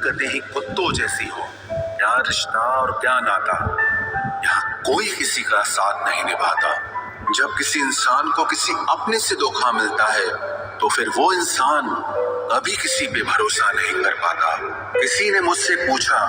हरकतें ही कुत्तों जैसी हो। क्या रिश्ता और क्या नाता, यहाँ कोई किसी का साथ नहीं निभाता। जब किसी इंसान को किसी अपने से धोखा मिलता है तो फिर वो इंसान कभी किसी पे भरोसा नहीं कर पाता। किसी ने मुझसे पूछा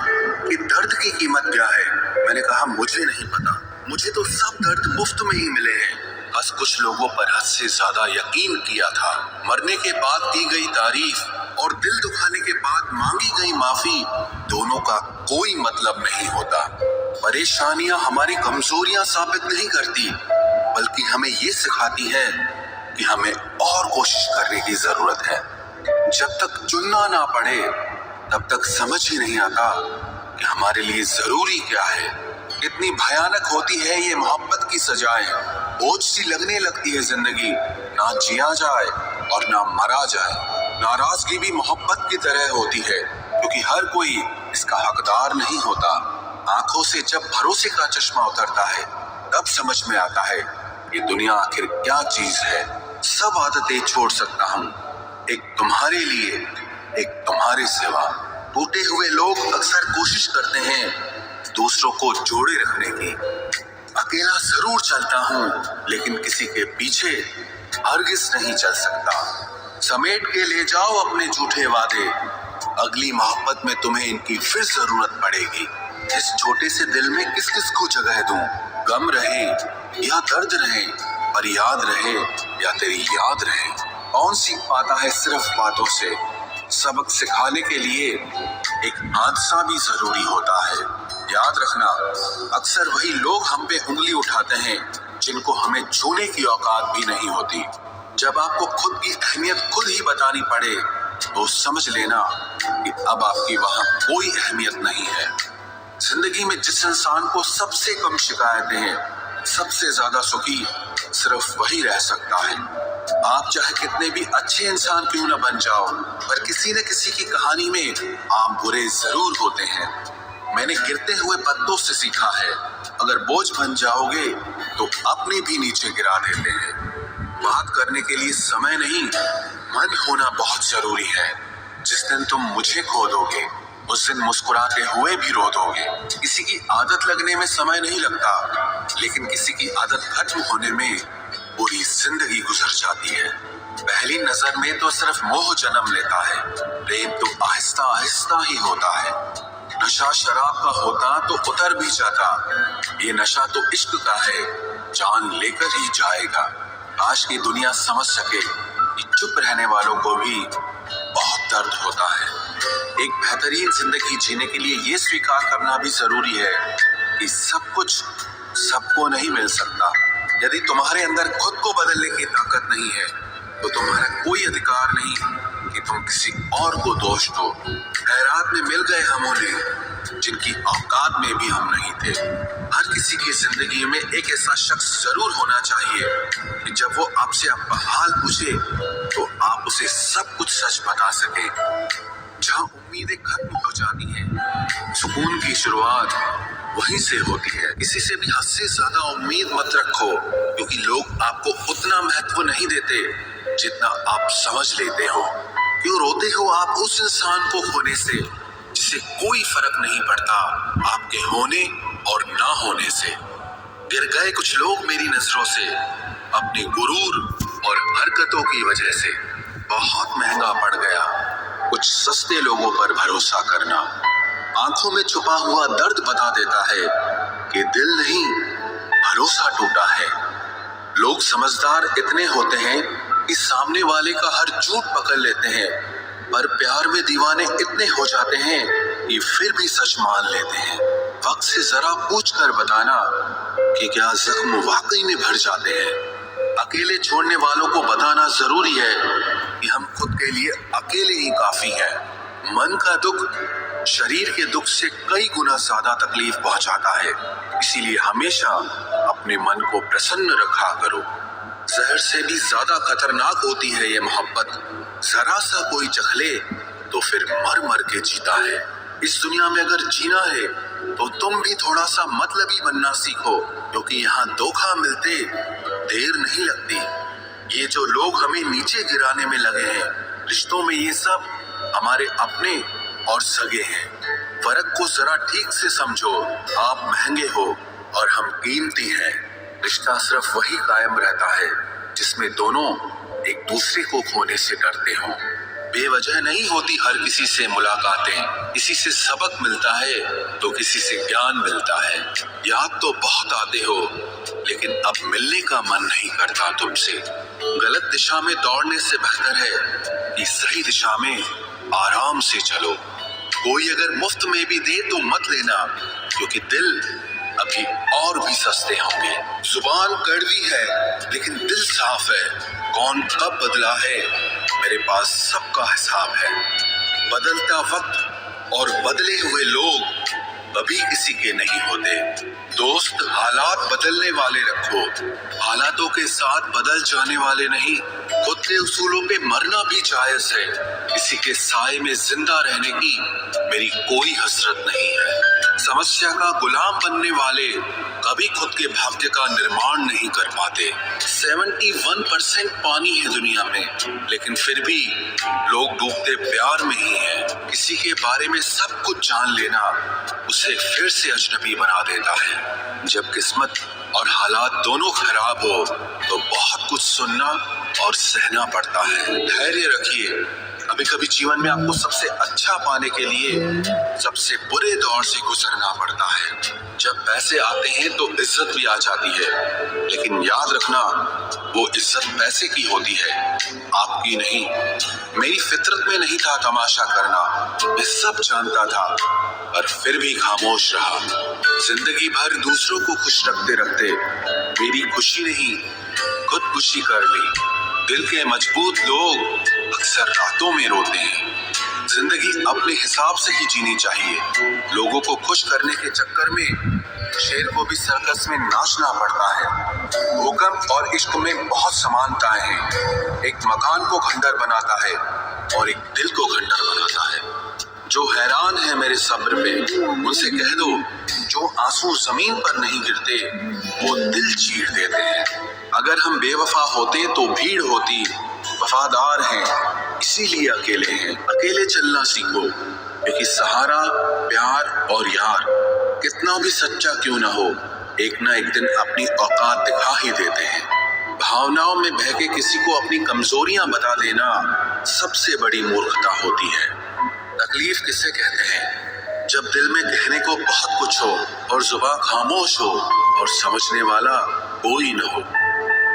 कि दर्द की कीमत क्या है। मैंने कहा मुझे नहीं पता, मुझे तो सब दर्द मुफ्त में ही मिले हैं। बस कुछ लोगों पर हद से ज्यादा यकीन किया था। मरने के बाद दी गई तारीफ और दिल दुखाने के बाद मांगी गई माफी, दोनों का कोई मतलब नहीं होता। परेशानियां हमारी कमजोरियां साबित नहीं करती, बल्कि हमें ये सिखाती है कि हमें और कोशिश करने की जरूरत है। जब तक चुनना ना पड़े तब तक समझ ही नहीं आता कि हमारे लिए जरूरी क्या है। कितनी भयानक होती है ये मोहब्बत की सजाएं। बोझ सी लगने लगती है जिंदगी, ना जिया जाए और ना मरा जाए। नाराजगी भी मोहब्बत की तरह होती है, क्योंकि हर कोई इसका हकदार नहीं होता। आंखों से जब भरोसे का चश्मा उतरता है तब समझ में आता है ये दुनिया आखिर क्या चीज है। सब आदतें छोड़ सकता हूँ, एक तुम्हारे लिए, एक तुम्हारे सिवा। टूटे हुए लोग अक्सर कोशिश करते हैं दूसरों को जोड़े रखने की। अकेला जरूर चलता हूँ, लेकिन किसी के पीछे हरगिज नहीं चल सकता। समेट के ले जाओ अपने झूठे वादे, अगली मोहब्बत में तुम्हें इनकी फिर जरूरत पड़ेगी। इस छोटे से दिल में किस किस को जगह दूं? गम रहे या दर्द रहे, पर याद रहे या तेरी याद रहे। कौन सीख पाता है सिर्फ बातों से? सबक सिखाने के लिए एक हादसा भी जरूरी होता है। याद रखना, अक्सर वही लोग हम पे उंगली उठाते हैं जिनको हमें छूने की औकात भी नहीं होती। जब आपको खुद की अहमियत खुद ही बतानी पड़े तो समझ लेना कि अब आपकी वहां कोई अहमियत नहीं है। जिंदगी में जिस इंसान को सबसे कम शिकायतें हैं, सबसे ज्यादा सुखी सिर्फ वही रह सकता है। आप चाहे कितने भी अच्छे इंसान क्यों न बन जाओ, पर किसी न किसी की कहानी में आप बुरे जरूर होते हैं। मैंने गिरते हुए पत्तों से सीखा है, अगर बोझ बन जाओगे तो अपने भी नीचे गिरा देते हैं। बात करने के लिए समय नहीं, मन होना बहुत जरूरी है। जिस दिन तुम मुझे खो दोगे उस दिन मुस्कुराते हुए भी रो दोगे। किसी की आदत लगने में समय नहीं लगता, लेकिन किसी की आदत खत्म होने में पूरी जिंदगी गुजर जाती है। पहली नजर में तो सिर्फ मोह जन्म लेता है, प्रेम तो आहिस्ता आहिस्ता ही होता है। नशा शराब का होता तो उतर भी जाता, ये नशा तो इश्क का है, जान लेकर ही जाएगा। आज की दुनिया समझ सके कि चुप रहने वालों को भी बहुत दर्द होता है। एक बेहतरीन जिंदगी जीने के लिए ये स्वीकार करना भी जरूरी है कि सब कुछ सबको नहीं मिल सकता। यदि तुम्हारे अंदर खुद को बदलने की ताकत नहीं है तो तुम्हारा कोई अधिकार नहीं कि तुम किसी और को दोष दो। खैरात में मिल गए हम उन्हें जिनकी औकात में भी हम नहीं थे। हर किसी की जिंदगी में एक ऐसा शख्स जरूर होना चाहिए कि जब वो आपसे आपका हाल पूछे तो आप उसे सब कुछ सच बता सके। जहाँ उम्मीदें खत्म हो जाती हैं, सुकून की शुरुआत वहीं से होती है। किसी से भी हद से ज्यादा उम्मीद मत रखो, क्योंकि लोग आपको उतना महत्व नहीं देते जितना आप समझ लेते हो। क्यों रोते हो आप उस इंसान को खोने से जिसे कोई फर्क नहीं पड़ता आपके होने और ना होने से? गिर गए कुछ लोग मेरी नजरों से अपने गुरूर और हरकतों की वजह से। बहुत महंगा पड़ गया कुछ सस्ते लोगों पर भरोसा करना। आंखों में छुपा हुआ दर्द बता देता है कि दिल नहीं, भरोसा टूटा है। लोग समझदार इतने होते हैं कि सामने वाले का हर झूठ पकड़ लेते हैं, पर प्यार में दीवाने इतने हो जाते हैं कि फिर भी सच मान लेते हैं। वक्त से जरा पूछ कर बताना कि क्या जख्म वाकई में भर जाते हैं। अकेले छोड़ने वालों को बताना जरूरी है कि हम खुद के लिए अकेले ही काफी हैं। मन का दुख शरीर के दुख से कई गुना ज्यादा तकलीफ पहुंचाता है, इसीलिए हमेशा अपने मन को प्रसन्न रखा करो। जहर से भी ज्यादा खतरनाक होती है ये मोहब्बत। जरा सा कोई चख ले तो फिर मर मर के जीता है। इस दुनिया में अगर जीना है तो तुम भी थोड़ा सा मतलबी बनना सीखो, क्योंकि यहाँ धोखा मिलते देर नहीं लगती। ये जो लोग हमें नीचे गिराने में लगे हैं, रिश्तों में ये सब हमारे अपने और सगे हैं। फर्क को जरा ठीक से समझो। आप महंगे हो और हम कीमती हैं। रिश्ता सिर्फ वही कायम रहता है जिसमें दोनों एक दूसरे को खोने से डरते हों। बेवजह नहीं होती हर किसी से मुलाकातें। किसी से सबक मिलता है तो किसी से ज्ञान मिलता है। याद तो बहुत आते हो लेकिन अब मिलने का मन नहीं करता तुमसे। गलत दिशा में दौड़ने से बेहतर है कि सही दिशा में आराम से चलो। कोई अगर मुफ्त में भी दे तो मत लेना, क्योंकि दिल अभी और भी सस्ते होंगे। जुबान कड़वी है लेकिन दिल साफ है। कौन कब बदला है मेरे पास सबका हिसाब है। बदलता वक्त और बदले हुए लोग कभी किसी के नहीं होते। दोस्त हालात बदलने वाले रखो, हालातों के साथ बदल जाने वाले नहीं। खुद के उसूलों पे मरना भी जायज है। किसी के साए में जिंदा रहने की मेरी कोई हसरत नहीं है। समस्या का गुलाम बनने वाले कभी खुद के भाग्य का निर्माण नहीं कर पाते। 71% पानी है दुनिया में, लेकिन फिर भी लोग डूबते प्यार में ही हैं। किसी के बारे में सब कुछ जान लेना उसे फिर से अजनबी बना देता है। जब किस्मत और हालात दोनों खराब हो तो बहुत कुछ सुनना और सहना पड़ता है। धैर्य रखिए। कभी कभी जीवन में आपको सबसे अच्छा पाने के लिए सबसे बुरे दौर से गुजरना पड़ता है। जब पैसे आते हैं तो इज्जत भी आ जाती है, लेकिन याद रखना वो इज्जत पैसे की होती है, आपकी नहीं। मेरी फितरत में नहीं था तमाशा करना, मैं सब जानता था, पर फिर भी खामोश रहा। जिंदगी भर दूसरों को खुश रखते रखते मेरी खुशी नहीं खुदकुशी कर ली। दिल के मजबूत लोग अक्सर रातों में रोते हैं। जिंदगी अपने हिसाब से ही जीनी चाहिए। लोगों को खुश करने के चक्कर में शेर को भी सर्कस में नाचना पड़ता है। भूकंप और इश्क में बहुत समानताएं हैं। एक मकान को खंडर बनाता है और एक दिल को खंडर बनाता है। जो हैरान है मेरे सब्र पे उनसे कह दो, जो आंसू जमीन पर नहीं गिरते वो दिल चीर देते हैं। अगर हम बेवफा होते तो भीड़ होती। वफादार हैं इसीलिए अकेले हैं। अकेले चलना सीखो, क्योंकि सहारा प्यार और यार कितना भी सच्चा क्यों ना हो, एक ना एक दिन अपनी औकात दिखा ही देते हैं। भावनाओं में बह के किसी को अपनी कमजोरियां बता देना सबसे बड़ी मूर्खता होती है। तकलीफ किसे कहते हैं? जब दिल में कहने को बहुत कुछ हो और जुबान खामोश हो और समझने वाला कोई न हो।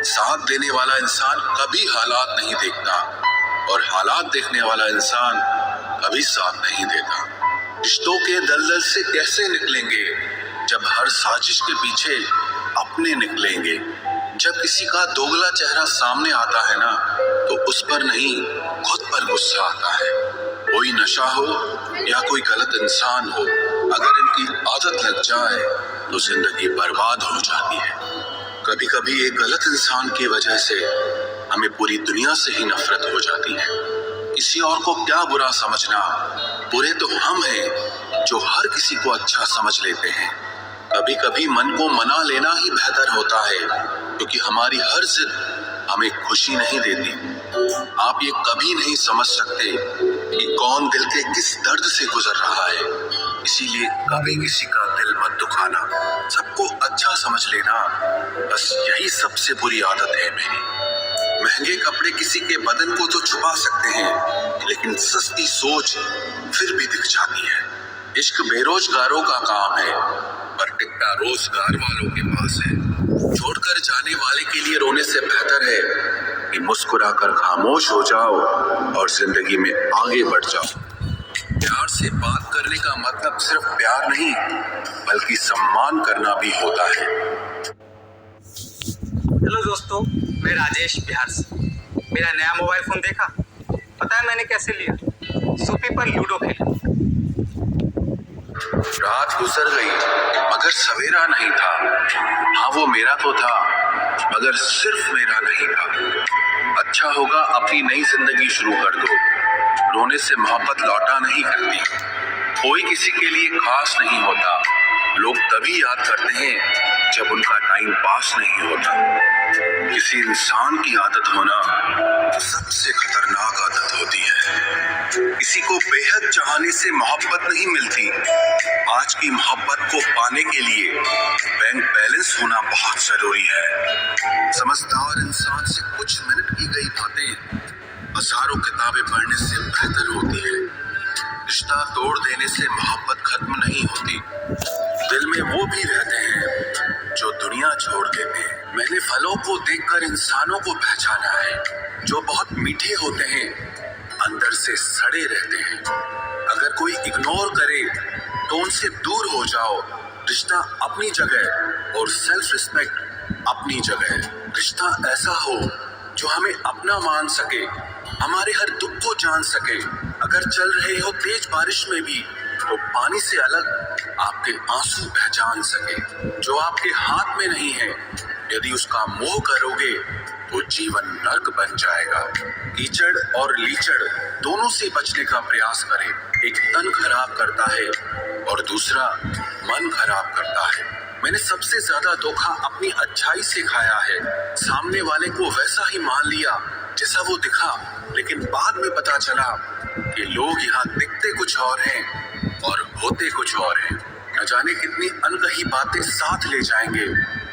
साथ देने वाला इंसान कभी हालात नहीं देखता और हालात देखने वाला इंसान कभी साथ नहीं देता। रिश्तों के दलदल से कैसे निकलेंगे जब हर साजिश के पीछे अपने निकलेंगे। जब किसी का दोगला चेहरा सामने आता है ना, तो उस पर नहीं खुद पर गुस्सा आता है। कोई नशा हो या कोई गलत इंसान हो, अगर इनकी आदत लग जाए तो जिंदगी बर्बाद हो जाती है। कभी कभी एक गलत इंसान की वजह से हमें पूरी दुनिया से ही नफरत हो जाती है। किसी और को क्या बुरा समझना, बुरे तो हम हैं जो हर किसी को अच्छा समझ लेते हैं। कभी कभी मन को मना लेना ही बेहतर होता है, क्योंकि हमारी हर जिद हमें खुशी नहीं देती। आप ये कभी नहीं समझ सकते कि कौन दिल के किस दर्द से गुजर रहा है, इसीलिए कभी किसी का दिल मत दुखाना। सबको अच्छा समझ लेना, बस यही सबसे बुरी आदत है मेरी। महंगे कपड़े किसी के बदन को तो छुपा सकते हैं, लेकिन सस्ती सोच फिर भी दिख जाती है। इश्क बेरोजगारों का काम है, पर टिकटा रोजगार वालों के पास है। छोड़कर जाने वाले के लिए रोने से बेहतर है कि मुस्कुराकर खामोश हो जाओ और जिंदगी में आगे बढ़ जाओ। प्यार से बात करने का मतलब सिर्फ प्यार नहीं, बल्कि सम्मान करना भी होता है। हेलो दोस्तों, मैं राजेश बिहार से। मेरा नया मोबाइल फोन देखा? पता है मैंने कैसे लिया? सोफे पर लूडो खेला। रात गुजर गई मगर सवेरा नहीं था। हाँ, वो मेरा तो था मगर सिर्फ मेरा नहीं था। अच्छा होगा अपनी नई जिंदगी शुरू कर दो। रोने से मोहब्बत लौटा नहीं करती। कोई किसी के लिए खास नहीं होता। लोग तभी याद करते हैं जब उनका टाइम पास नहीं होता। किसी इंसान की आदत होना सबसे खतरनाक आदत होती है। किसी को बेहद चाहने से मोहब्बत नहीं मिलती। आज की मोहब्बत को पाने के लिए बैंक बैलेंस होना बहुत जरूरी है। समझदार इंसान से कुछ मिनट की गई बातें हजारों किताबें पढ़ने से बेहतर होती है। रिश्ता तोड़ देने से मोहब्बत खत्म नहीं होती। दिल में वो भी रहते हैं जो दुनिया छोड़ देते हैं। मैंने फलों को देखकर इंसानों को पहचाना है, जो बहुत मीठे होते हैं, अंदर से सड़े रहते हैं। अगर कोई इग्नोर करे तो उनसे दूर हो जाओ। रिश्ता अपनी जगह और सेल्फ रिस्पेक्ट अपनी जगह। रिश्ता ऐसा हो जो हमें अपना मान सके, हमारे हर दुख को जान सके। अगर चल रहे हो तेज बारिश में भी तो पानी से अलग आपके आंसू पहचान सके। जो आपके हाथ में नहीं है, यदि उसका मोह करोगे तो जीवन नर्क बन जाएगा। कीचड़ और लीचड़ दोनों से बचने का प्रयास करें। एक तन खराब करता है और दूसरा मन खराब करता है। मैंने सबसे ज्यादा धोखा अपनी अच्छाई से खाया है। सामने वाले को वैसा ही मान लिया जैसा वो दिखा, लेकिन बाद में पता चला कि लोग यहाँ दिखते कुछ और हैं और होते कुछ और हैं। न जाने कितनी अनकही बातें साथ ले जाएंगे।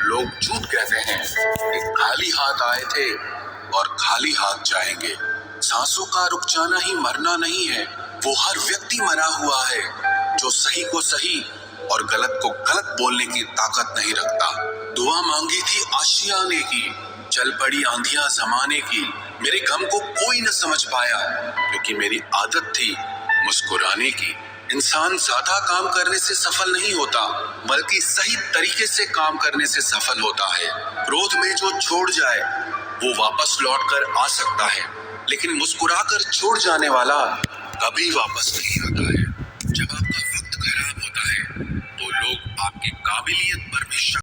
लोग झूठ कहते हैं कि खाली हाथ आए थे और खाली हाथ जाएंगे। सांसों का रुक जाना ही मरना नहीं है। वो हर व्यक्ति मरा हुआ है जो सही को सही और गलत को गलत बोलने की ताकत नहीं रखता। दुआ मांगी थी आशिया ने की, चल पड़ी आंधियां जमाने की। मेरे गम को कोई न समझ पाया क्योंकि मेरी आदत थी मुस्कुराने की। इंसान ज्यादा काम करने से सफल नहीं होता, बल्कि सही तरीके से काम करने से सफल होता है। क्रोध में जो छोड़ जाए वो वापस लौट कर आ सकता है, लेकिन मुस्कुराकर छोड़ जाने वाला कभी वापस नहीं आता है। जब आपका वक्त खराब होता है तो लोग आपकी काबिलियत पर भी शक